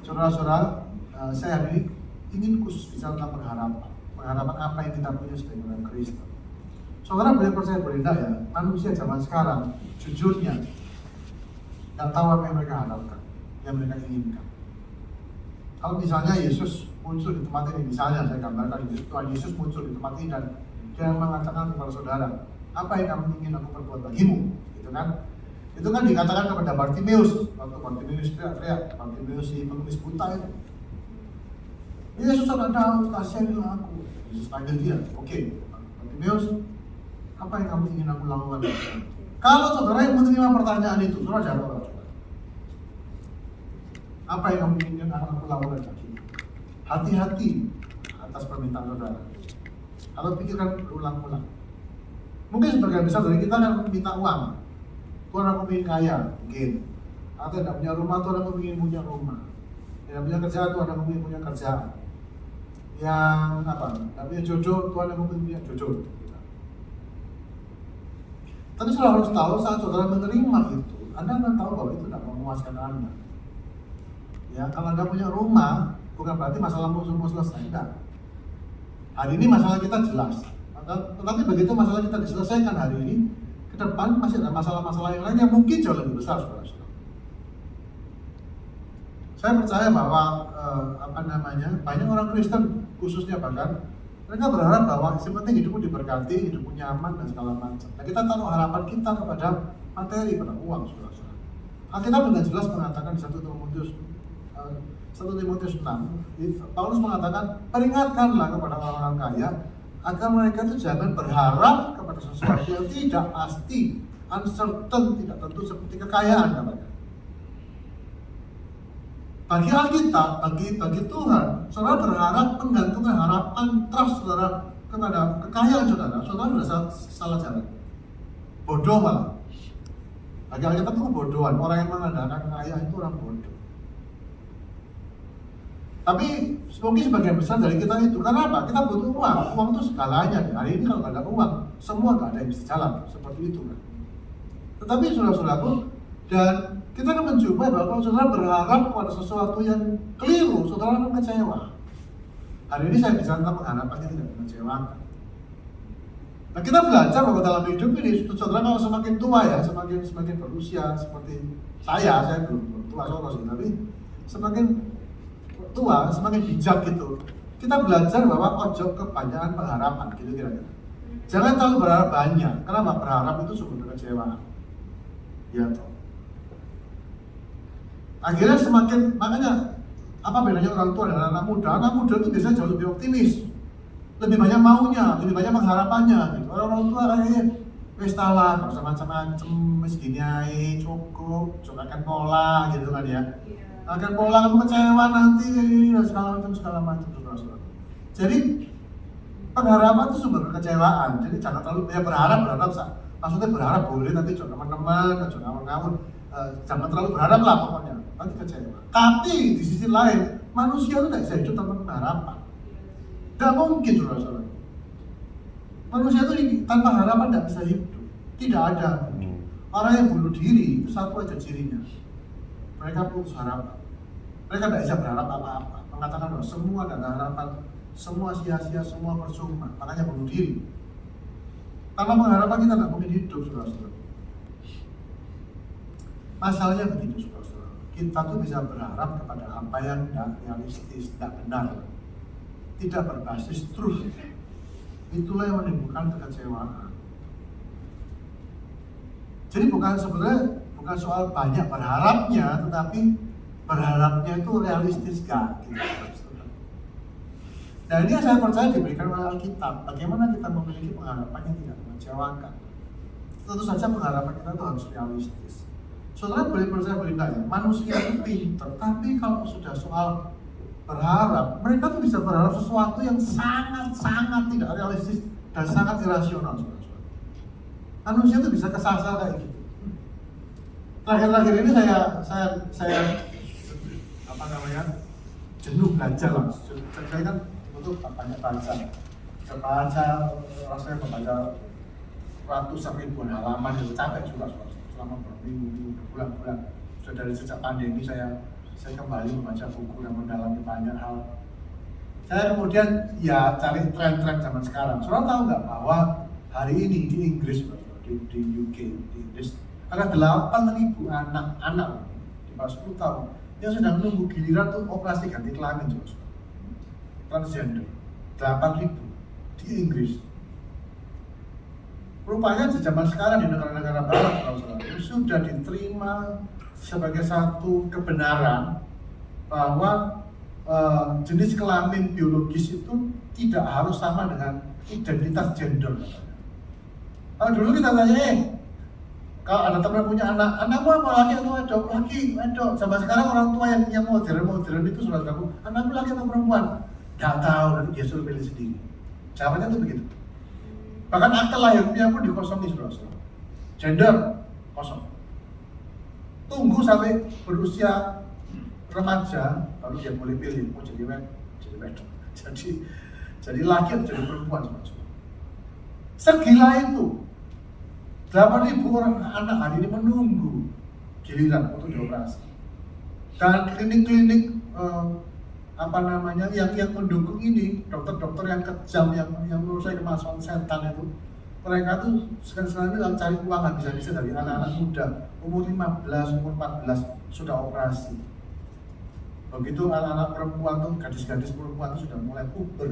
Saudara-saudara, saya hari ini ingin khusus bicara tentang pengharapan. Pengharapan apa yang kita punya sebagai orang Kristen. Saudara boleh percaya boleh tidak ya, manusia zaman sekarang jujurnya nggak tahu apa yang mereka harapkan, yang mereka inginkan. Kalau misalnya Yesus muncul di tempat ini, misalnya saya gambarkan Tuhan Yesus muncul di tempat ini dan dia mengatakan kepada saudara, apa yang kamu ingin aku perbuat bagimu, gitu kan? Itu kan dikatakan kepada Bartimeus, waktu Bartimeus teriak, Bartimeus si pengemis buta itu. Yesus tidak tahu, kasihanilah aku. Yesus panggil dia, oke, Bartimeus, apa yang kamu ingin aku lakukan? Kalau saudara yang menerima pertanyaan itu, saudara jawab. Apa yang kamu ingin aku lakukan bagimu? Hati-hati atas permintaan saudara. Kalau pikirkan berulang-ulang. Mungkin sebagian besar dari kita akan minta uang. Tuhan aku ingin kaya, mungkin. Atau tidak punya rumah, Tuhan aku ingin punya rumah. Tidak punya kerjaan, Tuhan aku ingin punya kerjaan. Yang apa? Tidak punya jodoh, Tuhan aku ingin punya jodoh. Tapi saudara harus tahu saat saudara menerima itu, Anda akan tahu bahwa itu tidak memuaskan Anda. Ya, kalau Anda punya rumah, bukan berarti masalahmu semua selesai, tidak. Hari ini masalah kita jelas, tetapi begitu masalah kita diselesaikan hari ini, ke depan masih ada masalah-masalah yang lain yang mungkin jauh lebih besar, saudara-saudara. Saya percaya bahwa banyak orang Kristen khususnya bahkan mereka berharap bahwa sepenting hidupmu diberkati, hidupmu nyaman dan segala macam. Nah, kita taruh harapan kita kepada materi, pada uang, saudara-saudara. Alkitab dengan jelas mengatakan di 1 Timotius 6, Paulus mengatakan, peringatkanlah kepada orang-orang kaya agar mereka itu jangan berharap kepada sesuatu yang tidak pasti, uncertain, tidak tentu seperti kekayaan katanya. Bagi Alkitab, bagi Tuhan, saudara berharap menggantungkan harapan trust saudara kepada kekayaan saudara sudah salah jalan. Bodoh malah. Bagi Alkitab itu kebodohan, orang yang mengandalkan kekayaan itu orang bodoh. Tapi mungkin sebagian besar dari kita itu, karena apa? Kita butuh uang, uang itu segalanya. Hari ini kalau nggak ada uang, semua nggak ada yang bisa jalan, seperti itu kan. Tetapi saudara-saudaraku, dan kita akan mencoba bahwa kalau saudara berharap pada sesuatu yang keliru, saudara akan kecewa. Hari ini saya bicara tentang pengharapannya tidak mengecewakan. Nah, kita belajar bahwa dalam hidup ini, saudara kalau semakin tua ya, semakin berusia seperti saya belum tua soalnya sih, tapi semakin tua, semakin bijak gitu. Kita belajar bahwa ojo kebanyakan pengharapan gitu kira-kira. Jangan terlalu berharap banyak. Kenapa? Berharap itu sumber kekecewaan. Ya toh. Akhirnya makanya apa bedanya orang tua dengan anak muda? Anak muda itu biasanya jauh lebih optimis, lebih banyak maunya, lebih banyak pengharapannya. Gitu. Orang tua kayaknya pesta lah, nggak usah macam-macam, segini aja cukup, cobakan pola gitu kan ya. Akan pola kamu kecewa nanti dan segala macam saudara-saudara. Jadi pengharapan itu sumber kekecewaan. Jadi jangan terlalu berharap maksudnya berharap boleh, tapi jangan teman-teman, jangan ngawur-ngawur. Jangan terlalu berharap lah pokoknya, nanti kecewa. Tapi di sisi lain, manusia itu tidak bisa hidup tanpa pengharapan. Tidak mungkin saudara-saudara. Manusia itu tanpa harapan tidak bisa hidup. Tidak ada. Orang yang bunuh diri itu satu aja cirinya. Mereka putus harapan. Mereka tidak bisa berharap apa-apa. Mengatakan bahwa semua tidak ada harapan, semua sia-sia, semua percuma. Makanya bunuh diri. Tanpa pengharapan kita tidak mungkin hidup, saudara-saudara. Masalahnya begitu, saudara-saudara. Kita tuh bisa berharap kepada apa yang tidak realistis, tidak benar, tidak berbasis truth. Itulah yang menimbulkan kekecewaan. Jadi bukan soal banyak berharapnya, tetapi berharapnya itu realistis gak? Gitu. Nah, ini yang saya percaya diberikan oleh Alkitab. Bagaimana kita memiliki pengharapan yang tidak mengecewakan? Tentu saja pengharapan kita itu harus realistis. Saudara boleh percaya boleh tidak ya? Manusia itu pintar, tapi kalau sudah soal berharap, mereka tuh bisa berharap sesuatu yang sangat tidak realistis dan sangat irasional. Manusia itu bisa kesasar kayak gitu. Terakhir-terakhir ini saya jenuh belajar lah. Saya kan untuk banyak baca, rasanya membaca ratusan ribuan halaman itu capek juga selama berminggu, berbulan-bulan. Sudah dari sejak pandemi saya saya kembali membaca buku dan mendalami banyak hal. Saya kemudian ya cari tren-tren zaman sekarang. Saudara tahu nggak bahwa hari ini di Inggris, di UK, di Inggris ada 8.000 anak-anak di bawah 10 tahun yang sedang menunggu giliran untuk operasi ganti kelamin, transgender. 8.000 di Inggris. Rupanya di zaman sekarang di negara-negara barat, saudara, sudah diterima sebagai satu kebenaran bahwa jenis kelamin biologis itu tidak harus sama dengan identitas gender. Kalau dulu kita tanya, kalau ada teman punya anakmu apa, laki atau wedok? Laki, wedok. Sampai sekarang orang tua yang modern itu sudah tahu, anakmu laki atau perempuan? Nggak tahu, nanti dia suruh pilih sendiri. Jawabannya itu begitu. Bahkan akte lahirnya pun dikosongi, saudara-saudara. Gender kosong. Tunggu sampai berusia remaja, baru dia boleh pilih mau jadi wedok, jadi laki atau jadi perempuan, saudara-saudara. Segila itu. 8.000 orang anak hari ini menunggu giliran untuk dioperasi. Dan klinik-klinik yang mendukung ini, dokter-dokter yang kejam, yang menurut saya kemasukan setan itu, mereka tuh sekarang cari uang bisa dari anak-anak muda, umur 15, umur 14 sudah operasi. Begitu anak-anak perempuan tuh, gadis-gadis perempuan tuh sudah mulai puber,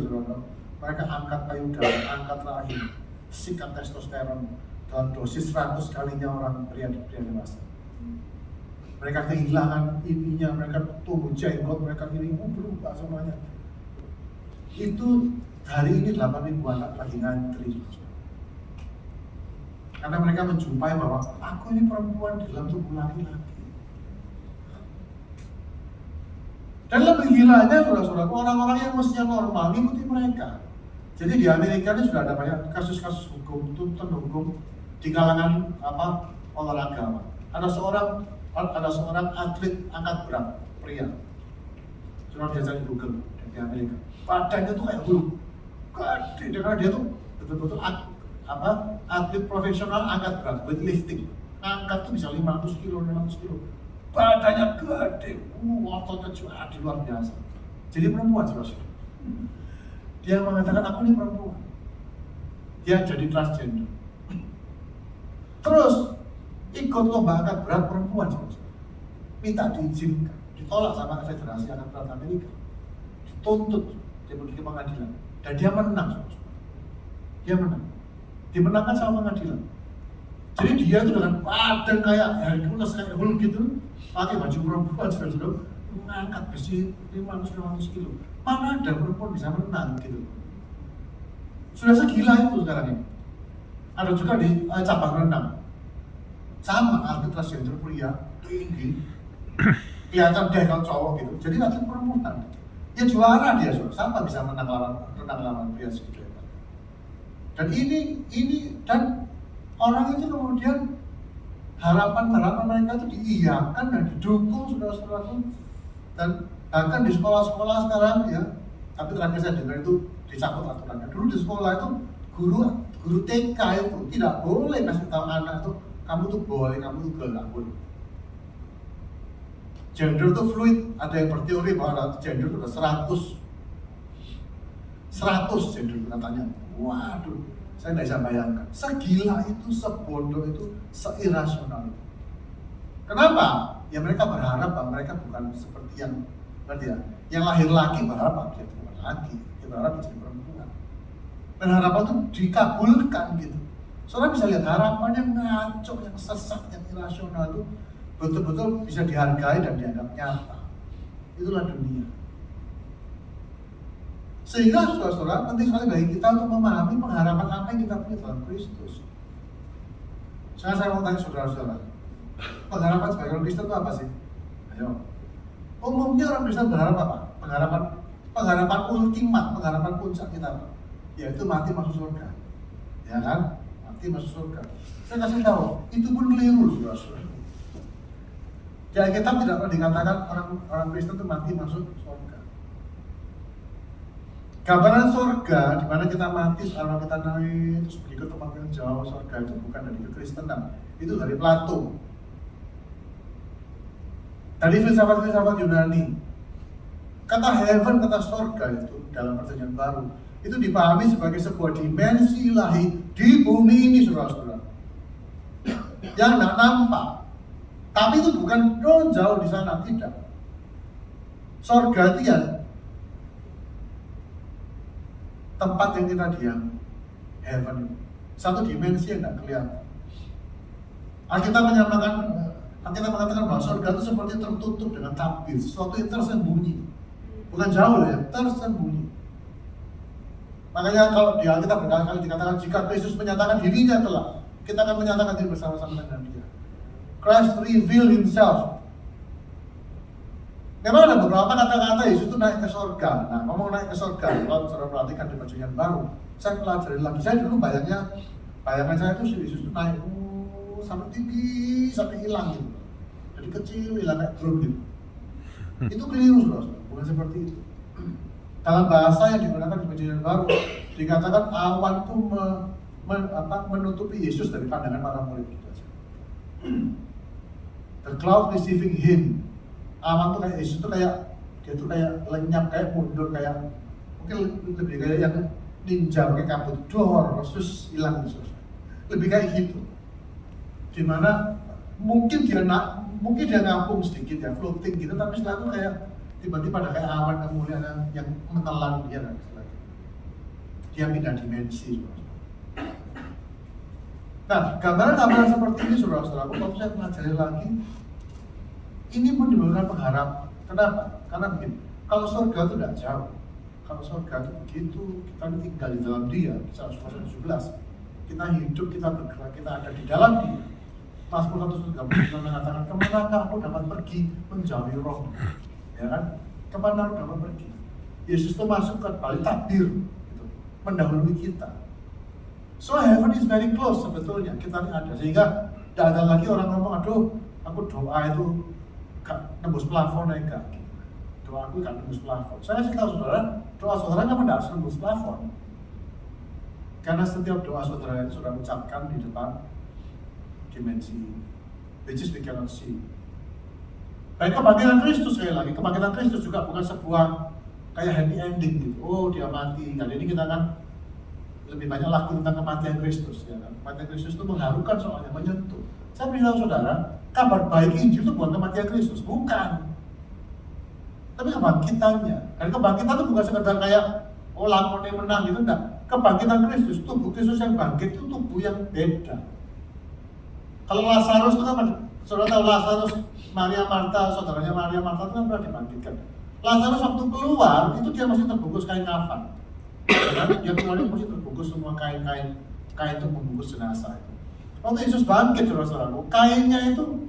mereka angkat payudara, angkat rahim, sikat testosteron dalam dosis 100 kalinya orang pria dewasa. Mereka kehilangan ininya, mereka tumbuh jenggot, mereka ini berubah semuanya. Itu hari ini 8.000 anak lagi ngantri. Karena mereka menjumpai bahwa aku ini perempuan di dalam tubuh laki-laki. Dan lebih gilanya, saudara-saudara, orang-orang yang mestinya normal ngikuti mereka. Jadi di Amerika ini sudah ada banyak kasus-kasus hukum, tuntutan hukum di kalangan olahraga. Ada seorang atlet angkat berat pria. Sudah dia cari Google di Amerika. Badannya tuh kayak bulu, gede, karena dia tuh betul-betul atlet profesional angkat berat, weightlifting. Angkat tuh bisa 500 kilo. Badannya gede, ototnya juga luar biasa. Jadi perempuan, saudara. Dia mengatakan aku ini perempuan. Dia jadi transgender. Terus ikut lomba angkat berat perempuan, minta diizinkan, ditolak sama Federasi Angkat Berat Amerika, dituntut, dia pergi ke pengadilan, dan dia menang. Dimenangkan sama pengadilan. Jadi dia itu dengan badan kayak Hercules, kayak Hulk gitu, pakai baju perempuan, sudah mengangkat besi 500 kilo. Mana ada perempuan bisa menang gitu. Sudah segila itu sekarang ini. Ada juga di cabang renang, sama atlet transgender pria tinggi, kelihatan dia kalau cowok gitu. Jadi atlet perempuan, ya juara dia, sama bisa menang lawan pria segitu. Dan ini dan orang itu kemudian harapan mereka itu diiyakan dan didukung, saudara-saudara. Dan bahkan di sekolah-sekolah sekarang ya, tapi terakhir saya dengar itu dicabut aturannya. Dulu di sekolah itu guru TK itu tidak boleh kasih tahu anak itu kamu tuh boleh, kamu tuh nggak boleh. Gender itu fluid, ada yang berteori bahwa gender itu ada 100 gender katanya. Waduh, saya nggak bisa bayangkan. Segila itu, sebodoh itu, seirasional itu. Kenapa? Ya mereka berharap bahwa mereka bukan seperti yang lahir laki berharap bahwa dia bukan laki, dia berharap menjadi perempuan. Dan harapan itu dikabulkan gitu. Saudara bisa lihat harapan yang ngaco, yang sesat, yang irasional itu betul-betul bisa dihargai dan dianggap nyata. Itulah dunia. Sehingga saudara-saudara penting sekali bagi kita untuk memahami pengharapan apa yang kita punya dalam Kristus. Sekarang saya mau tanya saudara-saudara, pengharapan sebagai orang Kristen itu apa sih? Ayo. Umumnya orang Kristen berharap apa? Pengharapan ultimat, pengharapan puncak kita apa? Yaitu mati masuk surga. Ya kan? Mati masuk surga. Saya kasih tahu, itu pun keliru, saudara-saudara. Di Alkitab tidak pernah dikatakan orang Kristen itu mati masuk surga. Gambaran surga di mana kita mati sekarang kita naik terus pergi ke tempat yang jauh, surga itu bukan dari kekristenan, itu dari Plato. Dari filsafat-filsafat Yunani, kata heaven, kata surga itu dalam perjanjian baru itu dipahami sebagai sebuah dimensi ilahi di bumi ini, saudara-saudara, yang tidak nampak. Tapi itu bukan jauh di sana, tidak. Surga itu ya tempat yang kita diam, heaven itu satu dimensi yang tidak kelihatan. Alkitab mengatakan bahwa surga itu seperti tertutup dengan tabir, sesuatu yang tersembunyi, bukan jauh ya, tersembunyi. Makanya kalau di Alkitab berkali-kali dikatakan jika Kristus menyatakan dirinya telah, kita akan menyatakan diri bersama-sama dengan Dia. Christ reveal Himself. Memang ada beberapa kata-kata Yesus itu naik ke surga. Nah, ngomong naik ke surga, kalau saudara perhatikan di perjanjian baru, saya pelajari lagi. Saya dulu bayangan saya itu Yesus itu naik sampai tinggi, sampai hilang gitu. Jadi kecil, hilang kayak drone gitu. Itu keliru, saudara, bukan seperti itu. Dalam bahasa yang digunakan di perjanjian baru, dikatakan awan itu menutupi Yesus dari pandangan para murid gitu aja. The cloud receiving Him. Awan tuh kayak Yesus tuh kayak dia tuh kayak lenyap, kayak mundur, kayak mungkin lebih kayak yang ninja pakai kabut dor, terus hilang gitu. Lebih kayak gitu. Dimana mungkin dia ngapung sedikit ya, floating gitu, tapi setelah itu kayak tiba-tiba ada kayak awan kemuliaan yang menelan dia dan sebagainya. Dia pindah dimensi. Nah, gambaran seperti ini, saudara-saudara, kalau saya pelajari lagi, ini pun diberikan pengharap. Kenapa? Karena begini, kalau surga itu tidak jauh. Kalau surga itu begitu, kita tinggal di dalam Dia, Kisah 17. Kita hidup, kita bergerak, kita ada di dalam Dia. Mazmur 139 mengatakan, kemanakah aku dapat pergi menjauhi roh? Ya kan? Kemana aku dapat pergi? Yesus itu masuk ke balik tabir, gitu, mendahului kita. So heaven is very close sebetulnya, kita ini ada. Sehingga tidak ada lagi orang ngomong, aduh, aku doa itu gak nembus plafon ya enggak. Doa aku gak nembus plafon. Saya sih tahu saudara, doa saudara kan tidak harus nembus plafon. Karena setiap doa saudara itu sudah ucapkan di depan dimensi which is we cannot see. Baik, kebangkitan Kristus sekali lagi, kebangkitan Kristus juga bukan sebuah kayak happy ending gitu. Oh, dia mati. Kali ini kita kan lebih banyak lagu tentang kematian Kristus, ya kan? Kematian Kristus itu mengharukan soalnya, menyentuh. Saya beritahu saudara, kabar baik Injil itu bukan kematian Kristus, bukan. Tapi kebangkitannya. Dan kebangkitan itu bukan sekedar kayak lakonnya menang gitu, enggak. Kebangkitan Kristus, tubuh Kristus yang bangkit itu tubuh yang beda. Kalau Lazarus itu kan, saudara tahu Lazarus, Maria Marta, saudaranya Maria Marta itu kan pernah dibangkitkan. Lazarus waktu keluar, itu dia masih terbungkus kain kafan. Dia keluar itu masih terbungkus semua kain itu membungkus jenazah itu. Waktu Yesus bangkit, saudara-saudaraku, kainnya itu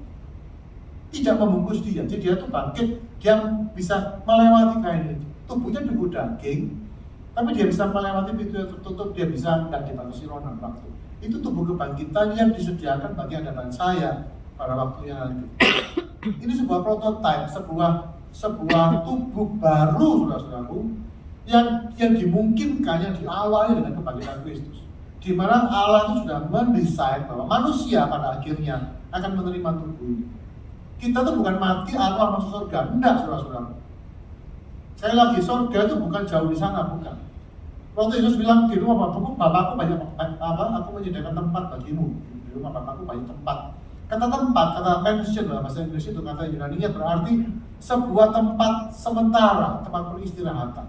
tidak membungkus dia. Jadi dia tuh bangkit, dia bisa melewati kain itu. Tubuhnya tubuh daging, tapi dia bisa melewati pintu yang tertutup, dia bisa tidak dibatasi ruang waktu. Itu tubuh kebangkitan yang disediakan bagi Anda dan saya pada waktu yang nanti. Ini sebuah prototipe, sebuah tubuh baru, saudara-saudaraku, yang dimungkinkan, yang diawali dengan kebangkitan Kristus, di mana Allah itu sudah mendesain bahwa manusia pada akhirnya akan menerima tubuh ini. Kita tuh bukan mati arwah masuk surga, enggak, saudara-saudara. Sekali lagi, surga itu bukan jauh di sana, bukan. Waktu Yesus bilang di rumah bapakku banyak aku menyediakan tempat bagimu. Di rumah bapakku banyak tempat. Kata tempat, kata mansion dalam bahasa Inggris itu, kata Yunani-nya berarti sebuah tempat sementara, tempat peristirahatan.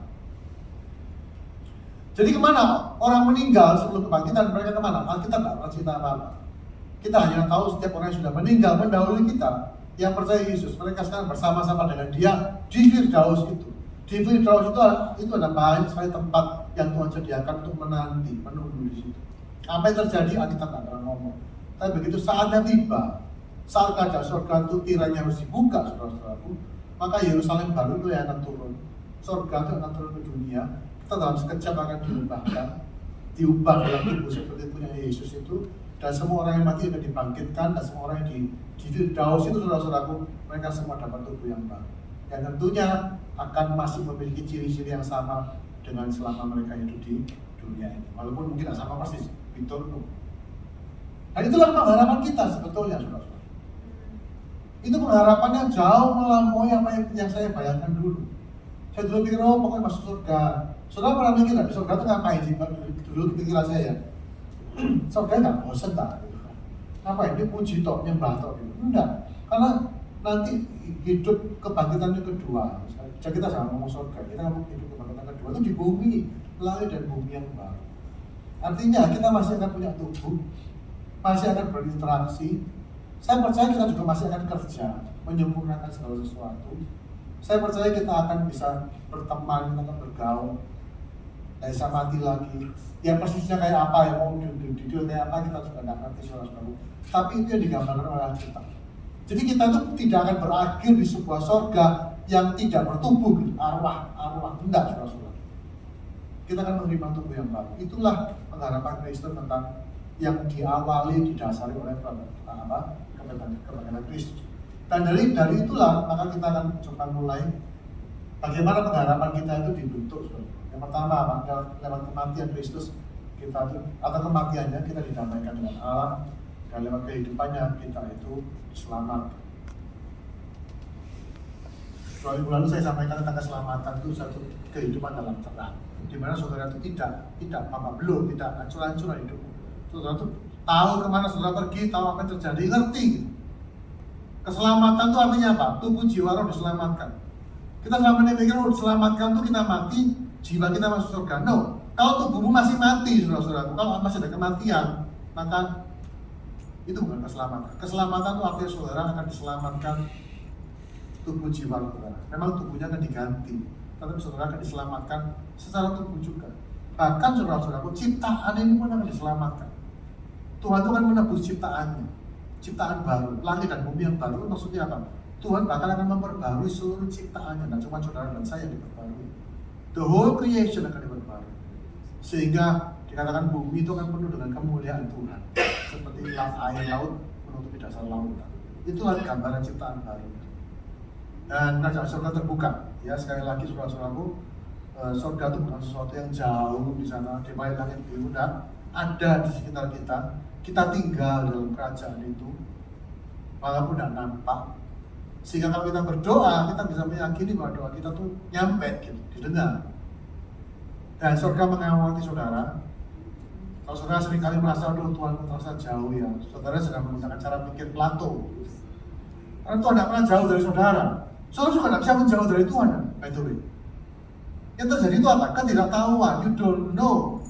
Jadi kemana orang meninggal sebelum kebangkitan, mereka kemana? Alkitab tidak pernah cerita apa-apa. Kita hanya tahu setiap orang yang sudah meninggal mendahului kita, yang percaya Yesus, mereka sekarang bersama-sama dengan Dia di Firdaus itu. Di Firdaus itu ada banyak sekali tempat yang Tuhan sediakan untuk menanti, menunggu di situ. Apa yang terjadi, Alkitab tidak pernah ngomong. Tapi begitu saatnya tiba, saat keadaan surga itu tirainya harus dibuka, saudara-saudaraku, maka Yerusalem baru itu yang akan turun. Surga itu akan turun ke dunia. Kita dalam sekejap akan diubah dalam tubuh seperti punya Yesus itu, dan semua orang yang mati akan dibangkitkan, dan semua orang yang di Firdaus itu, saudara-saudaraku, mereka semua dapat tubuh yang baru. Dan tentunya akan masih memiliki ciri-ciri yang sama dengan selama mereka hidup di dunia ini, walaupun mungkin tidak sama persis, we don't know. Dan itulah pengharapan kita sebetulnya, saudara-saudara. Itu pengharapannya jauh melampaui apa yang saya bayangkan dulu. Saya dulu pikir, oh pokoknya masuk surga. Saudara pernah mikir nggak, di surga itu ngapain sih? Dulu pikiran saya. Surga nggak bosan tak? Ngapain? Dia puji tok, nyembah tok gitu. Enggak, karena nanti hidup kebangkitan yang kedua. Jadi kita jangan ngomong surga, kita ngomong hidup kebangkitan kedua itu di bumi, langit dan bumi yang baru. Artinya kita masih akan punya tubuh, masih akan berinteraksi. Saya percaya kita juga masih akan kerja, menyempurnakan segala sesuatu. Saya percaya kita akan bisa berteman, kita akan bergaul. Tidak bisa mati lagi. Ya persisnya kayak apa ya, mau detail kayak apa kita juga tidak ngerti saudara-saudara. Tapi itu yang digambarkan oleh kita. Jadi kita itu tidak akan berakhir di sebuah surga yang tidak bertumbuh, arwah, enggak saudara-saudara. Kita akan menerima tubuh yang baru. Itulah pengharapan Kristen tentang yang diawali, didasari oleh kebangkitan Kristus. Dan dari itulah maka kita akan coba mulai bagaimana pengharapan kita itu dibentuk. Yang pertama, lewat kematian Kristus kita itu, atau kematiannya kita didamaikan dengan Allah, dan lewat kehidupannya kita itu diselamatkan. 2 minggu lalu saya sampaikan tentang keselamatan itu satu kehidupan dalam terang, di mana saudara itu tidak belum tidak hancur-hancuran hidupmu. Saudara itu tahu kemana saudara pergi, tahu apa yang terjadi, ngerti. Keselamatan itu artinya apa? Tubuh jiwa roh diselamatkan. Kita selama ini pikir diselamatkan itu kita mati, jiwa kita masuk surga. No, kalau tubuhmu masih mati, saudara-saudara, kalau masih ada kematian, maka itu bukan keselamatan. Keselamatan itu artinya saudara akan diselamatkan tubuh jiwa saudara. Memang tubuhnya akan diganti, tapi saudara akan diselamatkan secara tubuh juga. Bahkan saudara-saudara, ciptaan ini pun akan diselamatkan. Tuhan itu akan menebus ciptaannya, ciptaan baru, langit dan bumi yang baru. Maksudnya apa? Tuhan bakal akan memperbarui seluruh ciptaannya, dan cuma saudara dan saya yang diperbarui. The whole creation akan diperbarui, sehingga dikatakan bumi itu akan penuh dengan kemuliaan Tuhan, seperti air laut menutupi dasar lautan. Itulah gambaran ciptaan baru. Dan kerajaan surga terbuka. Ya, sekali lagi saudara-saudaraku, surga itu bukan sesuatu yang jauh di sana, di balik langit biru, dan ada di sekitar kita. Kita tinggal dalam kerajaan itu, walaupun tidak nampak. Sehingga kalau kita berdoa, kita bisa meyakini bahwa doa kita tuh nyampe, gitu, didengar. Dan surga mengawali saudara. Kalau saudara seringkali merasa, aduh Tuhan terasa jauh ya, saudara sedang menggunakan cara pikir Plato. Karena Tuhan tidak pernah jauh dari saudara. Saudara juga tidak bisa menjauh dari Tuhan, by the way. Yang terjadi itu apa? Ketidaktahuan, you don't know.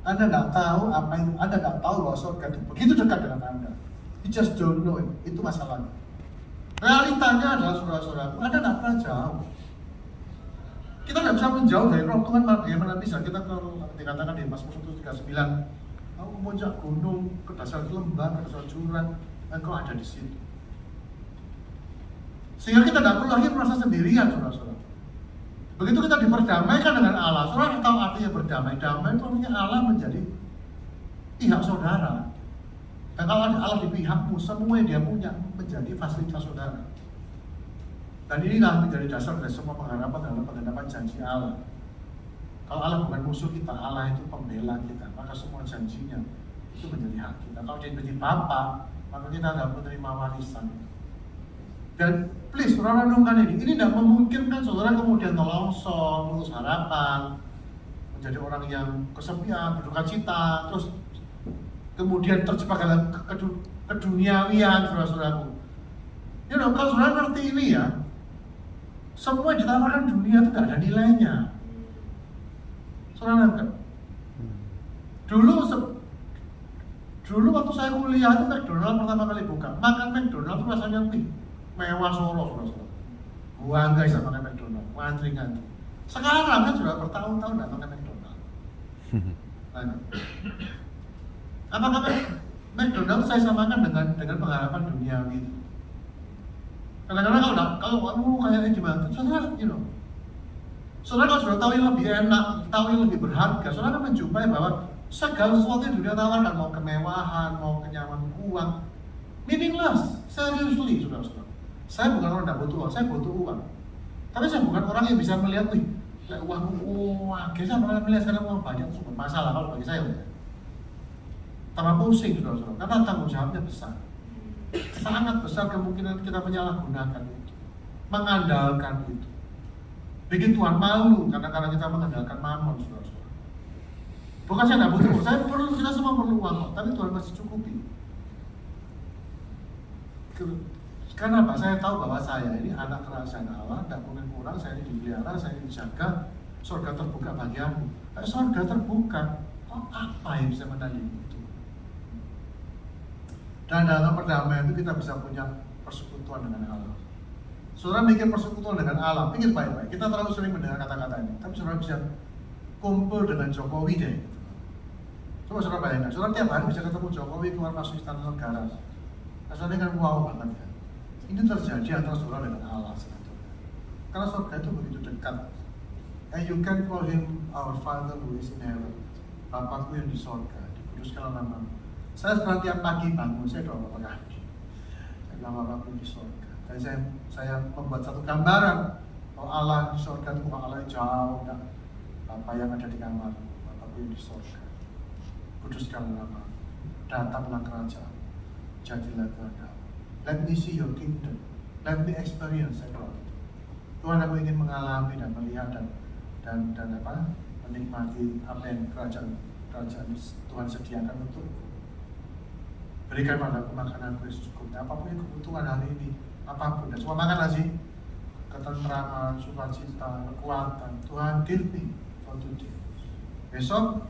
Anda tidak tahu apa itu, Anda tidak tahu bahwa surga itu begitu dekat dengan Anda. You just don't know it. Itu masalahnya. Realitanya adalah saudara-saudara, Anda tidak pernah jauh. Kita tidak bisa menjauh dari roh Tuhan. Bagaimana bisa? Kita kalau dikatakan di Mazmur 139, aku memuncak gunung, ke dasar lembah, ke dasar jurang, engkau ada di situ. Sehingga kita tidak perlu lagi merasa sendirian, saudara-saudara. Begitu kita diperdamaikan dengan Allah, saudara tahu artinya berdamai. Damai itu artinya Allah menjadi pihak saudara. Dan kalau Allah di pihakmu, semua yang dia punya menjadi fasilitas saudara. Dan inilah menjadi dasar dari semua pengharapan dalam penggenapan janji Allah. Kalau Allah bukan musuh kita, Allah itu pembela kita, maka semua janjinya itu menjadi hak kita. Kalau dia menjadi Bapa, maka kita akan menerima warisan. Dan please, saudara renungkan ini tidak memungkinkan saudara kemudian nolongsong, lulus harapan, menjadi orang yang kesepian, berduka cita, terus kemudian terjebak dalam keduniawian, saudara-saudaraku. Kalau saudara ngerti ini ya, semua yang ditawarkan dunia itu tidak ada nilainya. Saudara ngerti? Dulu waktu saya kuliah itu McDonald pertama kali buka, makan McDonald itu rasanya mewah soro, saudara-saudara. Gua enggak bisa makan McDonald, ngantri-ngantri. Sekarang kan sudah bertahun-tahun tidak makan McDonald. Apakah McDonald saya samakan dengan pengharapan duniawi itu? Kadang-kadang kalau kamu kayaknya gimana, saudara, saudara kalau sudah tahu yang lebih enak, tahu yang lebih berharga, saudara akan menjumpai bahwa segala sesuatu yang dunia tawarkan, mau kemewahan, mau kenyamanan uang, meaningless, seriously, saudara-saudara. Saya bukan orang yang butuh uang, saya butuh uang. Tapi saya bukan orang yang bisa melihat, uang, saya pernah melihat sekarang uang banyak, itu masalah kalau bagi saya. Tambah pusing, saudara-saudara, karena tanggung jawabnya besar. sangat besar kemungkinan kita menyalahgunakan itu, mengandalkan itu. Bikin Tuhan malu karena kita mengandalkan mamon, saudara-saudara. Bukan saya tidak butuh, kita semua perlu uang kok, tapi Tuhan masih cukupi. Kenapa? Saya tahu bahwa saya ini anak kerajaan Allah, tidak mungkin kurang, saya ini dipelihara, saya ini dijaga, surga terbuka bagianmu. Surga terbuka, apa yang bisa menandingi itu? Dan dalam perdamaian itu kita bisa punya persekutuan dengan Allah. Saudara mikir persekutuan dengan Allah, pikir baik-baik. Kita terlalu sering mendengar kata-kata ini, tapi saudara bisa kumpul dengan Jokowi deh. Coba saudara bayangkan, saudara tiap hari bisa ketemu Jokowi keluar masuk istana negara. Rasanya kan wow banget ya. Ini terjadi antara saudara dengan Allah sebetulnya. Karena surga itu begitu dekat. And you can call him our Father who is in heaven. Bapakku yang di surga, dikuduskanlah namamu. Saya sekarang tiap pagi bangun, saya doa Bapak kaki. Saya bilang Bapakku di surga. Dan saya membuat satu gambaran bahwa Allah di surga itu bukan Allah yang jauh, dan Bapak yang ada di kamar, Bapakku yang di surga. Kuduskanlah namamu. Datanglah kerajaan. Jadilah kehendak. Let me see your kingdom. Let me experience it. Tuhan, aku ingin mengalami dan melihat dan menikmati apa yang kerajaan Tuhan sediakan untuk berikan padaku makananku yang secukupnya. Apapun yang kebutuhan hari ini, apapun. Dan cuma makan nasi, ketentraman, sukacita, kekuatan. Tuhan, give me for today. Besok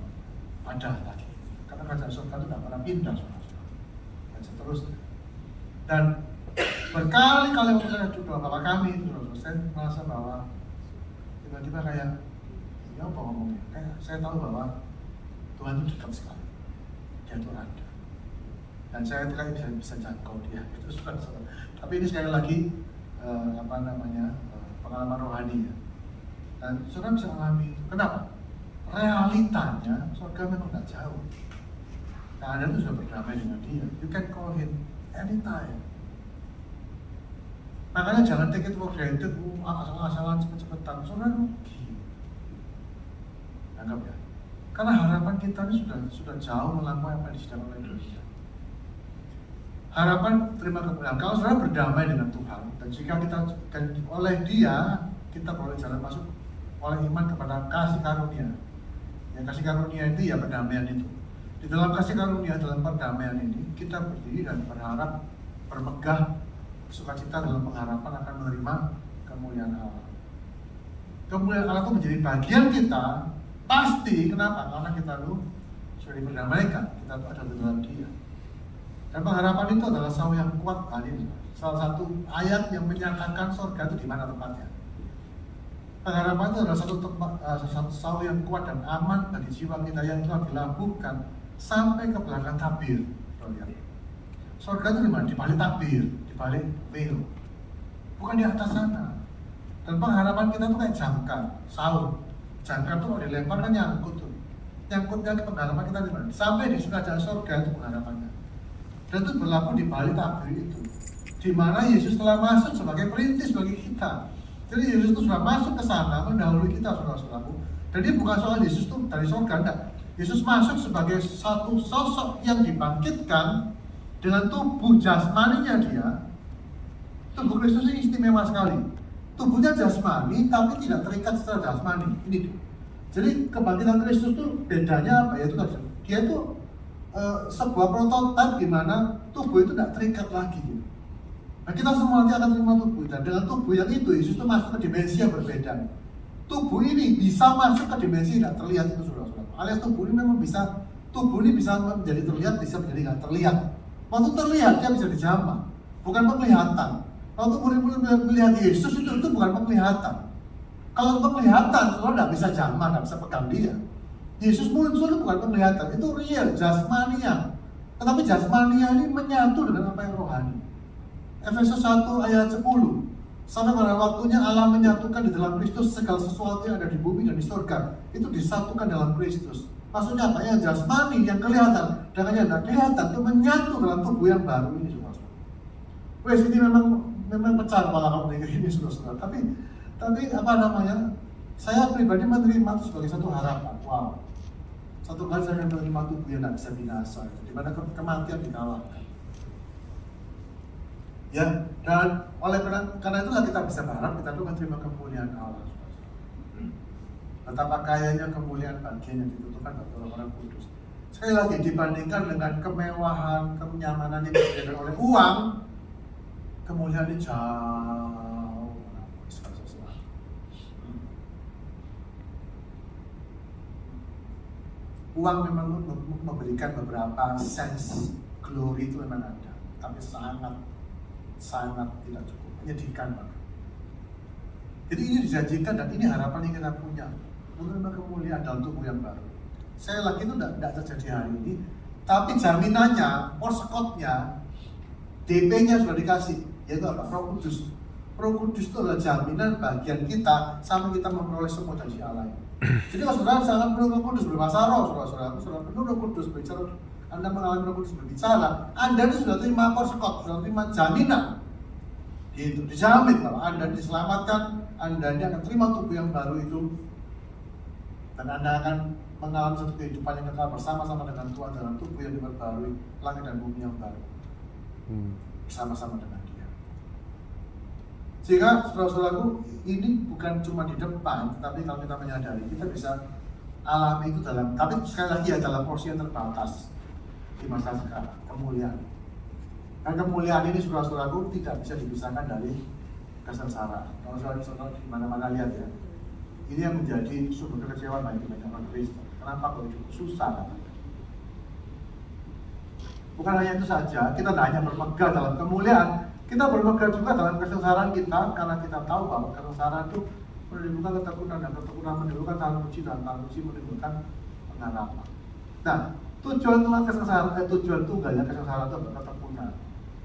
ada lagi. Karena kerajaan surga itu tidak pernah pindah, baca terus. Dan berkali-kali waktu saya doa Bapak kami, saya merasa bahwa tiba-tiba kayak, ya apa ngomongnya? Kayak saya tahu bahwa Tuhan itu dekat sekali. Dia itu ada. Dan saya itu kayak bisa jangkau dia. Itu saudara-saudara. Tapi ini sekali lagi pengalaman rohani ya. Dan saudara bisa alami. Kenapa? Realitanya surga memang tidak jauh. Nah, Anda itu sudah berdamai dengan dia. You can call him anytime. Makanya jangan take it for granted, asal-asalan cepet-cepetan. Saudara rugi. Anggap ya. Karena harapan kita ini sudah jauh melampaui apa yang disediakan oleh dunia. Harapan terima kemuliaan. Kalau saudara berdamai dengan Tuhan, dan jika kita oleh Dia, kita boleh jalan masuk oleh iman kepada kasih karunia. Yang kasih karunia itu ya perdamaian itu. Di dalam kasih karunia, dalam perdamaian ini, kita berdiri dan berharap, bermegah, sukacita dalam pengharapan akan menerima kemuliaan Allah. Kemuliaan Allah itu menjadi bagian kita, pasti. Kenapa? Karena kita sudah diperdamaikan, kita ada di dalam Dia. Dan pengharapan itu adalah saw yang kuat tadi. Salah satu ayat yang menyatakan surga itu di mana tempatnya. Pengharapan itu adalah satu saw yang kuat dan aman bagi jiwa kita yang telah dilabuhkan sampai ke belakang tabir. Surga itu di mana? Di balik tabir, di balik veil, bukan di atas sana. Dan pengharapan kita itu kayak jangkar, saw. Jangkar itu kalau dilempar kan nyangkut tuh. Nyangkutnya ke pengharapan kita di mana? Sampai di kerajaan surga itu pengharapannya. Dan itu berlaku di balik tabir itu, di mana Yesus telah masuk sebagai perintis bagi kita. Jadi Yesus itu sudah masuk ke sana mendahului kita, saudara-saudaraku. Jadi bukan soal Yesus itu dari surga, enggak. Yesus masuk sebagai satu sosok yang dibangkitkan dengan tubuh jasmaninya dia. Tubuh Kristus ini istimewa sekali. Tubuhnya jasmani tapi tidak terikat secara jasmani. Ini. Jadi kebangkitan Kristus itu bedanya apa? Yaitu dia itu sebuah prototipe di mana tubuh itu tidak terikat lagi. Nah, kita semua nanti akan terima tubuh, dan dengan tubuh yang itu Yesus itu masuk ke dimensi yang berbeda. Tubuh ini bisa masuk ke dimensi yang tidak terlihat itu, saudara-saudara. Alias tubuh ini memang bisa menjadi terlihat, bisa menjadi tidak terlihat. Waktu terlihat dia bisa dijamah, bukan penglihatan. Waktu murid-murid melihat Yesus itu bukan penglihatan. Kalau penglihatan, saudara tidak bisa jamah, tidak bisa pegang dia. Yesus muncul itu bukan penglihatan, itu real, jasmania. Tetapi jasmania ini menyatu dengan apa yang rohani. Efesus 1 ayat 10. Sampai pada waktunya Allah menyatukan di dalam Kristus segala sesuatu yang ada di bumi dan di surga. Itu disatukan dalam Kristus. Maksudnya apa? Yang jasmani, yang kelihatan, dengan yang tidak kelihatan itu menyatu dalam tubuh yang baru ini, saudara-saudara. Wes ini memang pecah kepala kalau dengar ini, saudara-saudara. Tapi apa namanya? Saya pribadi menerima itu sebagai satu harapan. Wow. Satu kali saya menerima tubuh yang tidak bisa binasa, di mana kematian dikalahkan. Ya, dan karena itulah kita bisa berharap kita tuh menerima kemuliaan Allah. Betapa kayanya kemuliaan bagian yang ditutupkan bagi orang-orang kudus. Sekali lagi dibandingkan dengan kemewahan, kenyamanan yang diberikan oleh uang, kemuliaan ini jauh melampaui segala sesuatu. Uang memang memberikan beberapa sense glory itu memang ada, tapi sangat tidak cukup, menyedihkan banget. Jadi ini dijanjikan dan ini harapan yang kita punya, menerima kemuliaan dalam tubuh yang baru. Saya lagi itu tidak terjadi hari ini, tapi jaminannya, porsekotnya, DP-nya sudah dikasih, yaitu apa? Roh Kudus. Roh Kudus itu adalah jaminan bagian kita sampai kita memperoleh semua janji Allah. Jadi kalau saudara sangat penuh Roh Kudus bermasa roh, saudara penuh Roh Kudus berbicara, Anda mengalami Roh Kudus berbicara, Anda itu sudah terima porsekot, sudah terima jaminan. Itu dijamin bahwa Anda diselamatkan, Anda ini akan terima tubuh yang baru itu, dan Anda akan mengalami satu kehidupan yang kekal bersama-sama dengan Tuhan dalam tubuh yang diperbarui, langit dan bumi yang baru, bersama-sama dengan Dia. Sehingga saudara-saudaraku, ini bukan cuma di depan, tapi kalau kita menyadari, kita bisa alami itu dalam, tapi sekali lagi ya dalam porsi yang terbatas di masa sekarang, kemuliaan. Dan kemuliaan ini saudara-saudaraku tidak bisa dipisahkan dari kesengsaraan. Kalau saudara-saudara di mana-mana lihat ya, ini yang menjadi sumber kekecewaan bagi banyak orang Kristen. Kenapa kok hidup susah? Bukan hanya itu saja, kita tidak hanya bermegah dalam kemuliaan, kita bermegah juga dalam kesengsaraan kita, karena kita tahu bahwa kesengsaraan itu menimbulkan ketekunan, dan ketekunan menimbulkan tahan uji, dan tahan uji menimbulkan pengharapan. Nah, tujuan tunggalnya kesengsaraan itu ketekunan.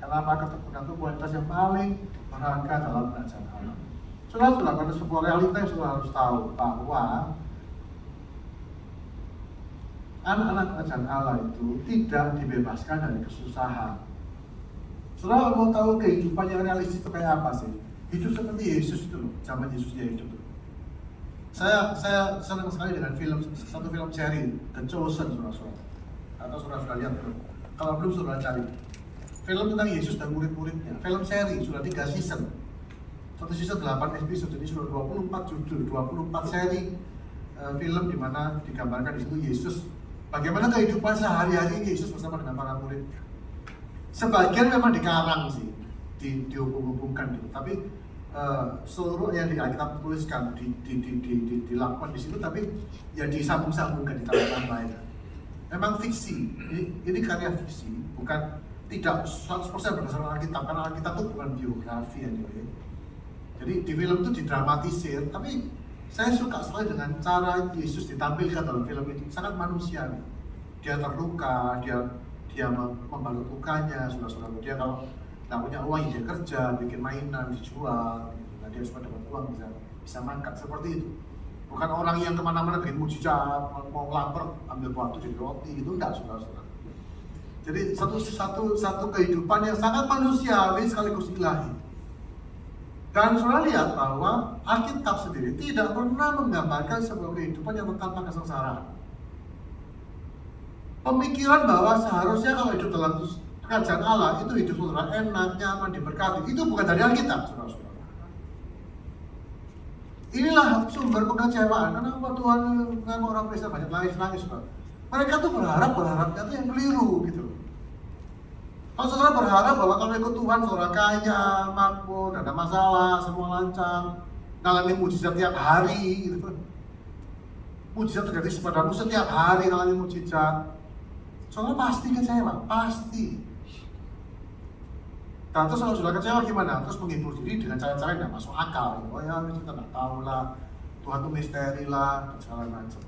Kenapa ketekunan itu kualitas yang paling berharga dalam kerajaan Allah? Saudara-saudara, ada sebuah realita yang saudara harus tahu bahwa anak-anak kerajaan Allah itu tidak dibebaskan dari kesusahan. Saudara mau tahu kehidupan yang realistis itu kayak apa sih? Hidup seperti Yesus itu loh, zaman Yesus dia hidup. Saya senang sekali dengan satu film seri The Chosen, saudara-saudara. Atau saudara-saudara lihat belum? Kalau belum saudara cari. Film tentang Yesus dan murid-muridnya. Film seri sudah 3 season. Satu season 8 episode, jadi sudah 24 judul, 24 seri film di mana digambarkan di situ Yesus. Bagaimana kehidupan sehari-hari Yesus bersama dengan para murid. Sebagian memang dikarang sih, dihubung-hubungkan gitu. Tapi seluruh yang di Alkitab tuliskan dilakukan di situ, tapi ya disambung-sambungkan di tangan lain. Memang fiksi, ini karya fiksi, bukan tidak 100% berdasarkan Alkitab, karena Alkitab itu bukan biografi anyway. Jadi di film itu didramatisir, tapi saya suka sekali dengan cara Yesus ditampilkan dalam film itu, sangat manusiawi. Dia terluka, dia membalut lukanya, saudara-saudara. Dia kalau nggak punya uang, dia kerja, bikin mainan, dijual, nah, dia supaya dapat uang bisa makan, seperti itu. Bukan orang yang kemana-mana bikin mujizat, mau lapar ambil batu jadi roti, itu enggak, saudara-saudara. Jadi satu kehidupan yang sangat manusiawi sekaligus ilahi. Dan saudara lihat bahwa Alkitab sendiri tidak pernah menggambarkan sebuah kehidupan yang tanpa kesengsaraan. Pemikiran bahwa seharusnya kalau hidup dalam kerajaan Allah itu hidup saudara enak, nyaman, diberkati, itu bukan dari Alkitab, saudara-saudara. Inilah sumber kekecewaan. Kenapa Tuhan nggak orang Kristen banyak nangis-nangis, saudara? Mereka tuh berharapnya tuh yang keliru gitu. Kalau saudara berharap bahwa kalau ikut Tuhan saudara kaya, makmur, tidak ada masalah, semua lancar, ngalami mujizat tiap hari gitu. Mujizat terjadi kepadamu setiap hari, ngalami mujizat. Saudara pasti kecewa, pasti. Dan terus kalau sudah kecewa gimana? Terus menghibur diri dengan cara-cara yang tidak masuk akal. Oh ya, kita tidak tahu lah, Tuhan itu misteri lah, dan segala macam.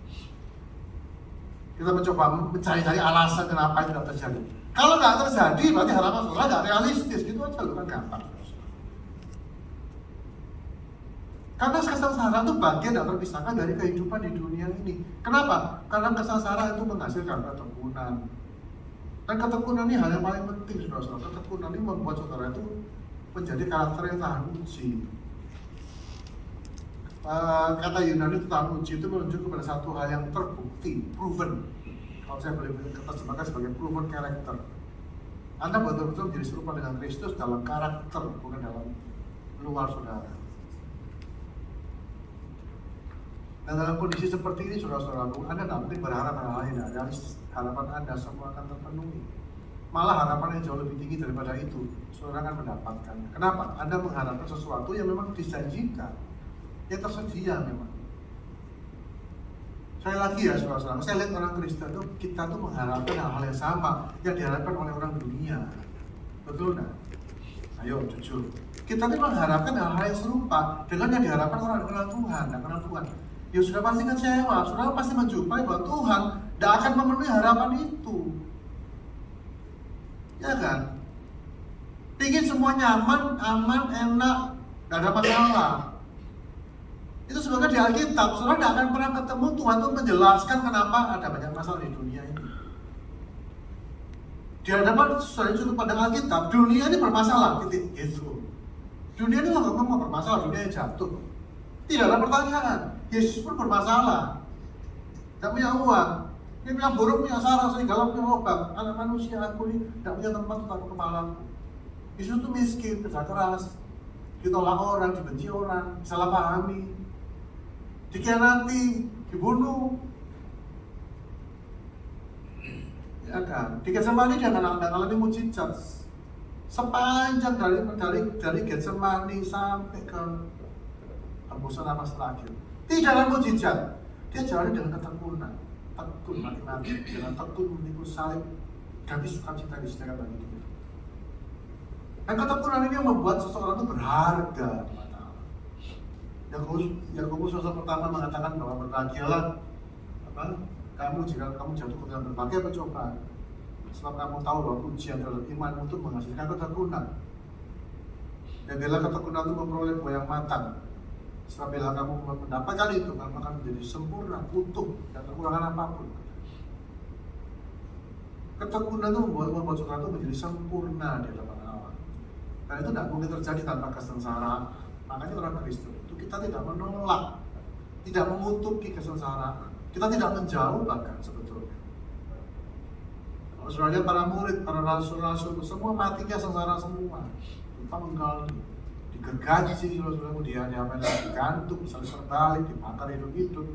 Kita mencoba mencari-cari alasan kenapa itu tidak terjadi. Kalau nggak terjadi, berarti harapan saudara nggak realistis, gitu aja loh, kan gampang. Karena kesengsaraan itu bagian yang terpisahkan dari kehidupan di dunia ini. Kenapa? Karena kesengsaraan itu menghasilkan ketekunan. Dan ketekunan ini hal yang paling penting, saudara-saudara. Ketekunan ini membuat saudara itu menjadi karakter yang tahan uji. Kata Yunani itu tahan uji itu menunjuk kepada satu hal yang terbukti, proven. Kalau saya boleh terjemahkan sebagai proven character. Anda betul-betul menjadi serupa dengan Kristus dalam karakter, bukan dalam luar saudara. Dan dalam kondisi seperti ini, saudara-saudaraku, Anda tidak mungkin berharap hal lain. Harapan Anda semua akan terpenuhi. Malah harapan yang jauh lebih tinggi daripada itu, saudara akan mendapatkannya. Kenapa? Anda mengharapkan sesuatu yang memang dijanjikan, yang tersedia memang. Sekali lagi ya saudara-saudara, saya lihat orang Kristen itu, kita tuh mengharapkan hal-hal yang sama yang diharapkan oleh orang dunia. Betul nggak? Ayo jujur. Kita tuh mengharapkan hal-hal yang serupa dengan yang diharapkan orang Tuhan, dan orang Tuhan. Ya sudah pasti kecewa, saudara pasti menjumpai bahwa Tuhan tidak akan memenuhi harapan itu. Ya kan? Pingin semua nyaman, aman, enak, tidak ada masalah. Itu sebenarnya di Alkitab, saudara tidak akan pernah ketemu Tuhan itu menjelaskan kenapa ada banyak masalah di dunia ini. Di hadapan saudara sudut pandang Alkitab, dunia ini bermasalah, titik gitu. Dunia ini nggak ngomong bermasalah, dunia yang jatuh. Tidak ada pertanyaan. Yesus pun bermasalah. Tidak punya uang. Dia punya burung, punya sarang, serigala, punya lubang. Anak manusia aku ini tidak punya tempat untuk taruh kepalaku. Yesus itu miskin, kerja keras, ditolak orang, dibenci orang, disalahpahami, dikhianati, dibunuh. Ya kan? Di Getsemani dia nggak ngalami mujizat. Sepanjang dari Getsemani sampai ke hembusan napas terakhir, tidak ada mujizat. Dia jalani dengan ketekunan, tekun mati-mati, dengan tekun memikul salib, ganti sukacita di setiap bagi itu. Dan ketekunan ini yang membuat seseorang itu berharga di mata Allah. Yakobus pasal pertama mengatakan bahwa berbahagialah kamu jika kamu jatuh ke dalam berbagai pencobaan, sebab kamu tahu bahwa ujian dalam imanmu itu menghasilkan ketekunan. Dan bila ketekunan itu memperoleh buah yang matang, sebab bila kamu mendapatkan itu, kamu akan menjadi sempurna, utuh, dan kekurangan apapun. Ketekunan itu membuat saudara itu menjadi sempurna di hadapan Allah. Dan itu tidak mungkin terjadi tanpa kesengsaraan. Makanya orang Kristen itu kita tidak menolak, tidak mengutuki kesengsaraan. Kita tidak menjauh bahkan sebetulnya. Kalau sudah lihat para murid, para rasul-rasul, semua matinya sengsara semua. Dipenggal, digergaji, saudara-saudara, dia digantung, misalnya terbalik, dibakar hidup-hidup.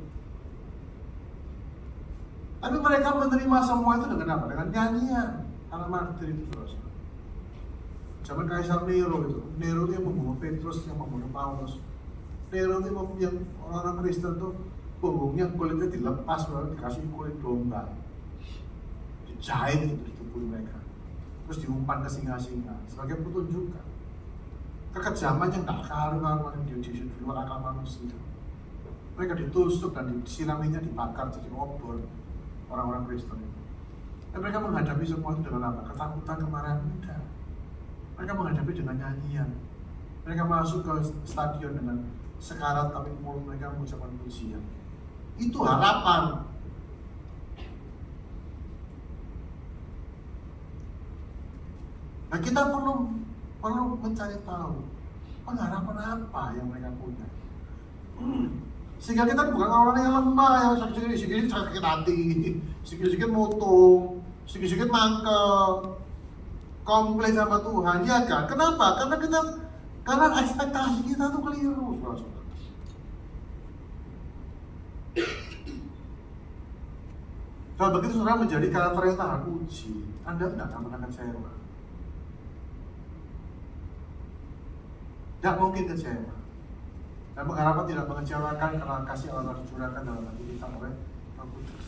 Tapi mereka menerima semua itu dengan apa? Dengan nyanyian. Karena martir itu saudara-saudara. Zaman Kaisar Nero itu yang membunuh Petrus, yang membunuh Paulus. Nero itu yang orang Kristen itu punggungnya kulitnya dilepas, dikasih kulit domba, dijahit itu di tubuh mereka, terus diumpan ke singa-singa sebagai pertunjukan kekejaman yang tak karu-karuan di luar akal manusia. Mereka ditusuk dan disiram minyak, dibakar jadi obor orang-orang Kristen itu. Dan mereka menghadapi semua itu dengan apa? Ketakutan, kemarahan? Enggak. Mereka menghadapi dengan nyanyian. Mereka masuk ke stadion dengan sekarat tapi mulut mereka mengucapkan pujian. Itu harapan. Nah, kita perlu mencari tahu pengharapan apa yang mereka punya. Sehingga kita bukan orang yang lemah, yang sedikit-sedikit sakit hati, sedikit-sedikit moto, sedikit-sedikit mangkel, komplain sama Tuhan, ya kan? Kenapa? Karena ekspektasi kita tuh keliru, saudara-saudara. Kalau begitu saudara menjadi karakter yang tahan uji, Anda tidak akan pernah kecewa. Tidak mungkin kecewa. Dan mengharapkan tidak mengecewakan karena kasih Allah dicurahkan dalam hati kita oleh Roh Kudus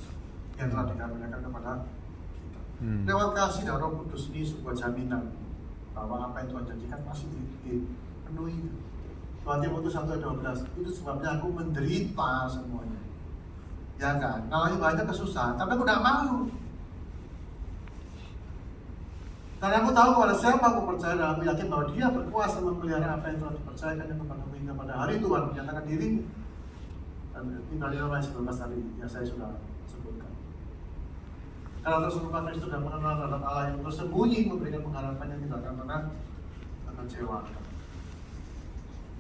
yang telah dikaruniakan kepada kita. Lewat kasih dan Roh Kudus ini sebuah jaminan bahwa apa yang Tuhan janjikan pasti dipenuhi. 2 Timotius 1:12, itu sebabnya aku menderita semuanya. Ya kan, ngalami banyak kesusahan, tapi aku tidak malu. Karena aku tahu kepada siapa aku percaya dan aku yakin bahwa dia berkuasa memelihara apa yang telah dipercayakannya kepadaku hingga pada hari Tuhan menyatakan dirinya. Dan tinggal di Roma 19 tadi yang saya sudah sebutkan. Kalau terserupa Kristus dan mengenal terhadap Allah yang tersembunyi memberikan pengharapan yang tidak akan pernah mengecewakan.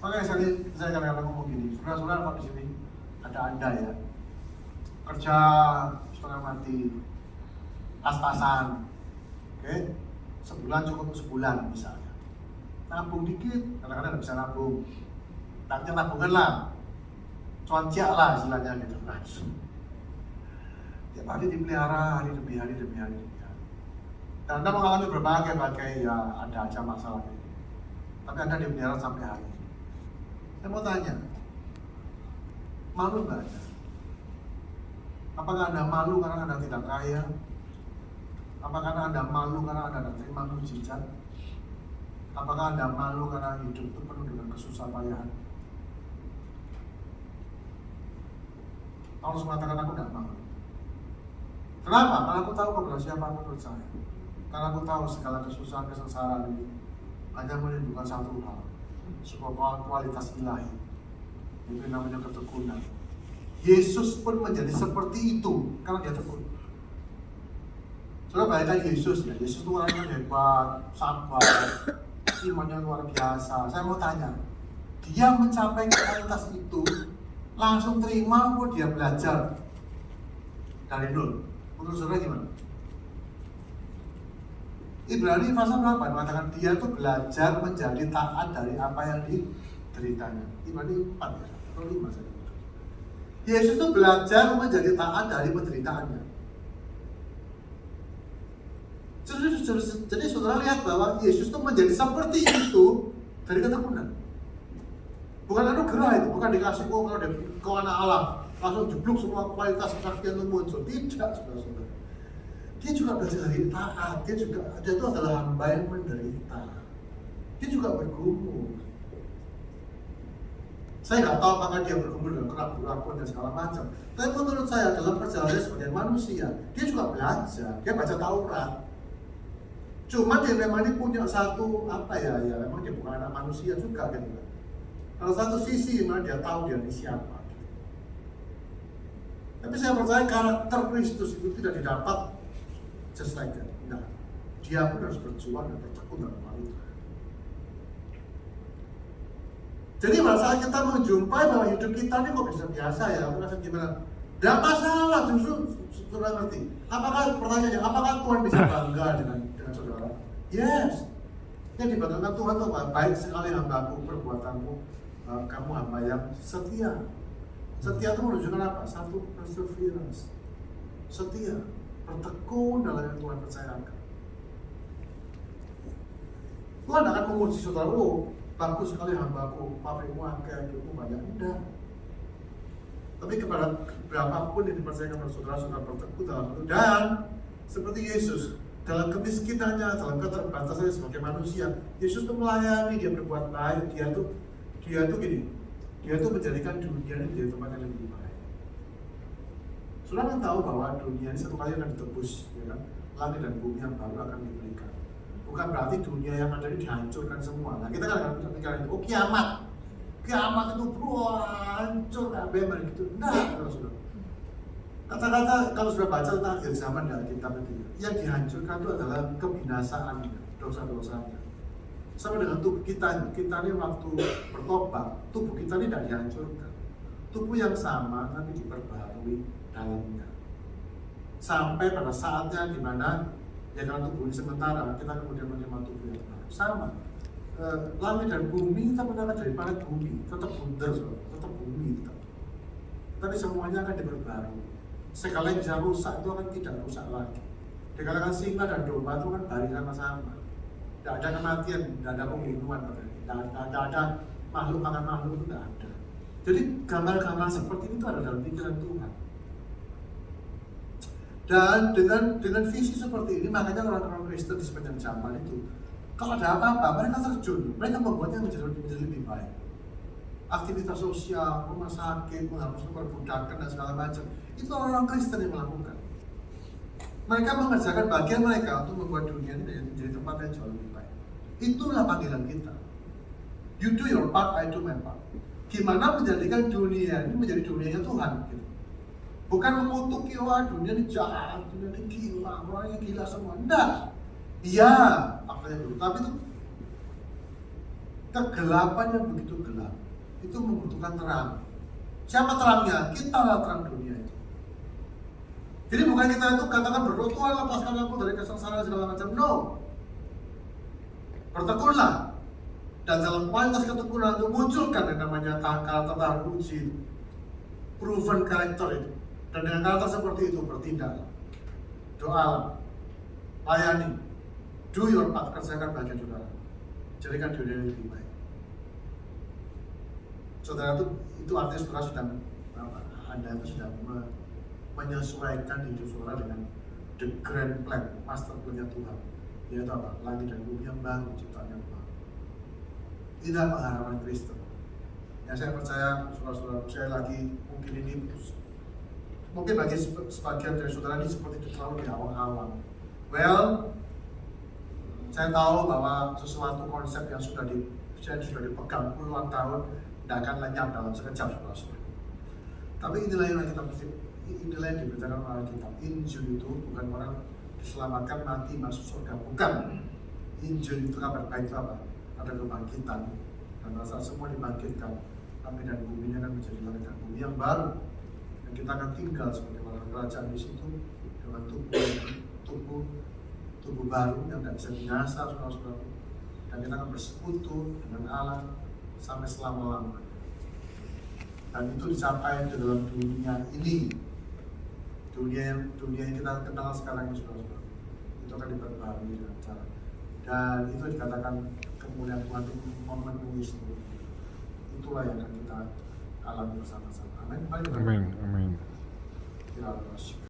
Makanya saya kadang-kadang ngomong gini, saudara-saudara Pak di sini ada Anda ya, kerja setengah mati, pas-pasan, oke? sebulan cukup sebulan misalnya. Nabung dikit, kadang-kadang nggak bisa nabung. Taknya tabungan lah, cuanciak lah istilahnya gitu. Nah, tiap hari dipelihara, hari demi hari. Dan Anda mengalami berbagai ya ada aja masalah gitu. Tapi Anda dipelihara sampai hari ini. Saya mau tanya, malu nggak Anda? Apakah Anda malu karena Anda tidak kaya? Apakah Anda malu karena Anda tidak terima mujizat? Apakah Anda malu karena hidup itu penuh dengan kesusahpayahan? Paulus mengatakan aku tidak malu. Kenapa? Karena aku tahu kepada siapa aku percaya. Karena aku tahu segala kesusahan, kesengsaraan ini hanya menunjukkan satu hal, sebuah kualitas ilahi. Itu namanya ketekunan. Yesus pun menjadi seperti itu karena dia tekun. Saudara bayangkan Yesus ya, Yesus itu orangnya hebat, sabar, imannya luar biasa. Saya mau tanya, dia mencapai kualitas itu langsung terima atau dia belajar dari nol? Menurut saudara gimana? Ibrani pasal berapa mengatakan dia tuh belajar menjadi taat dari apa yang dideritanya. Ibrani 4 ya, atau 5 saja. Yesus tuh belajar menjadi taat dari penderitaannya. Jadi saudara lihat bahwa Yesus tuh menjadi seperti itu dari ketekunan. Bukan anugerah itu, bukan dikasih kalau kau anak Allah langsung jeblok semua kualitas kesaktian itu muncul. Tidak, saudara-saudara. Dia juga belajar dari taat, dia itu adalah hamba yang menderita. Dia juga bergumul. Saya nggak tahu apakah dia bergumul dengan keraguan dan segala macam. Tapi menurut saya dalam perjalanannya sebagai manusia, dia juga belajar, dia baca Taurat. Cuma dia memang ini punya satu memang dia bukan anak manusia juga gitu. Kalau satu sisi memang dia tahu dia ini siapa. Tapi saya percaya karakter Kristus itu tidak didapat just like that. Nah, dia pun harus berjuang dan bertekun dalam hal itu. Jadi pada saat kita menjumpai bahwa hidup kita ini kok bisa biasa ya, aku rasa gimana? Tidak masalah, justru saudara ngerti. Apakah pertanyaannya, apakah Tuhan bisa bangga dengan saudara? Yes. Yang dibanggakan Tuhan itu baik sekali hambaku, perbuatanmu, kamu hamba yang setia. Setia itu menunjukkan apa? Satu, perseverance. Setia, bertekun dalam yang Tuhan percayakan. Tuhan akan memuji saudara, bagus sekali hambaku, pabrikmu agak, hidupmu banyak. Enggak. Tapi kepada berapapun yang dipercayakan oleh saudara-saudara bertekun dalam itu. Dan seperti Yesus, dalam kemiskinannya, dalam keterbatasannya sebagai manusia, Yesus itu melayani, dia berbuat baik, dia tuh menjadikan dunia ini menjadi tempat yang lebih baik. Saudara kan tahu bahwa dunia ini satu kali akan ditebus, ya kan? Langit dan bumi yang baru akan diberikan. Bukan berarti dunia yang ada ini dihancurkan semua. Nah kita kan akan pikirkan itu, kiamat itu hancur, bebas gitu. Nah, saudara. Kata-kata kalau sudah baca tentang akhir zaman dari kitab itu, yang dihancurkan itu adalah kebinasaan, dosa-dosanya. Sama dengan tubuh kita ini waktu bertobat, tubuh kita ini tidak dihancurkan. Tubuh yang sama tapi diperbaharui dalamnya. Sampai pada saatnya di mana ya kalau tubuh ini sementara, kita kemudian menerima tubuh yang baru. Sama. Langit dan bumi kita mendapat dari planet bumi, tetap bundar, tetap bumi tetap. Tapi semuanya akan diperbarui. Segala yang bisa rusak itu akan tidak rusak lagi. Dikatakan singa dan domba itu kan bari sama-sama. Tidak ada kematian, tidak ada pembunuhan, tidak ada makhluk makan makhluk, itu tidak ada. Jadi gambar-gambar seperti itu ada dalam pikiran Tuhan. Dan dengan visi seperti ini, makanya orang-orang Kristen di sepanjang zaman itu, kalau ada apa-apa, mereka terjun, mereka membuatnya menjadi lebih baik. Aktivitas sosial, rumah sakit, menghapuskan perbudakan dan segala macam, itu orang-orang Kristen yang melakukan. Mereka mengerjakan bagian mereka untuk membuat dunia ini menjadi tempat yang jauh lebih baik. Itulah panggilan kita. You do your part, I do my part. Gimana menjadikan dunia ini menjadi dunianya Tuhan gitu. Bukan mengutuki, wah dunia ini jahat, dunia ini gila, orangnya gila semua. Enggak. Iya, apanya dulu. Tapi itu kegelapan yang begitu gelap itu membutuhkan terang. Siapa terangnya? Kita lah terang dunia itu. Jadi bukan kita itu katakan berdoa, Tuhan lepaskan aku dari kesengsaraan segala macam. No. bertekunlah, dan dalam kualitas ketekunan itu munculkan yang namanya karakter teruji, proven karakter itu. Dan dengan karakter seperti itu bertindak, doa, layani, do your part, kerjakan bagian saudara, jadikan dunia ini lebih baik. Saudara itu artinya saudara sedang Anda itu sedang menyesuaikan hidup saudara dengan the grand plan, master plan Tuhan, yaitu apa? Langit dan bumi yang baru, ciptaan yang baru. Tidak mengharapkan Kristen. Yang saya percaya, saudara-saudara, saya lagi mungkin bagi sebagian dari saudara ini seperti itu terlalu di awal-awal. Well, saya tahu bahwa sesuatu konsep yang sudah dipegang puluhan tahun tidak akan lenyap dalam sekejap, saudara-saudara. Tapi inilah yang diberitakan oleh Alkitab. Injil itu bukan orang diselamatkan mati masuk surga, bukan. Injil itu kabar baik itu apa? Ada kebangkitan, dan saat semua dibangkitkan, langit dan bumi akan menjadi langit dan bumi yang baru. Kita akan tinggal sebagai orang kerajaan di situ dengan tubuh baru yang tidak bisa binasa, saudara-saudara. Dan kita akan bersekutu dengan Allah sampai selama-lamanya. Dan itu dicapai di dalam dunia ini, dunia yang kita kenal sekarang ini, saudara-saudara. Itu akan diperbarui dengan cara. Dan itu dikatakan kemuliaan Tuhan itu memenuhi seluruh. Itulah yang akan kita alami bersama-sama. Amin. Amin. Kita berdoa.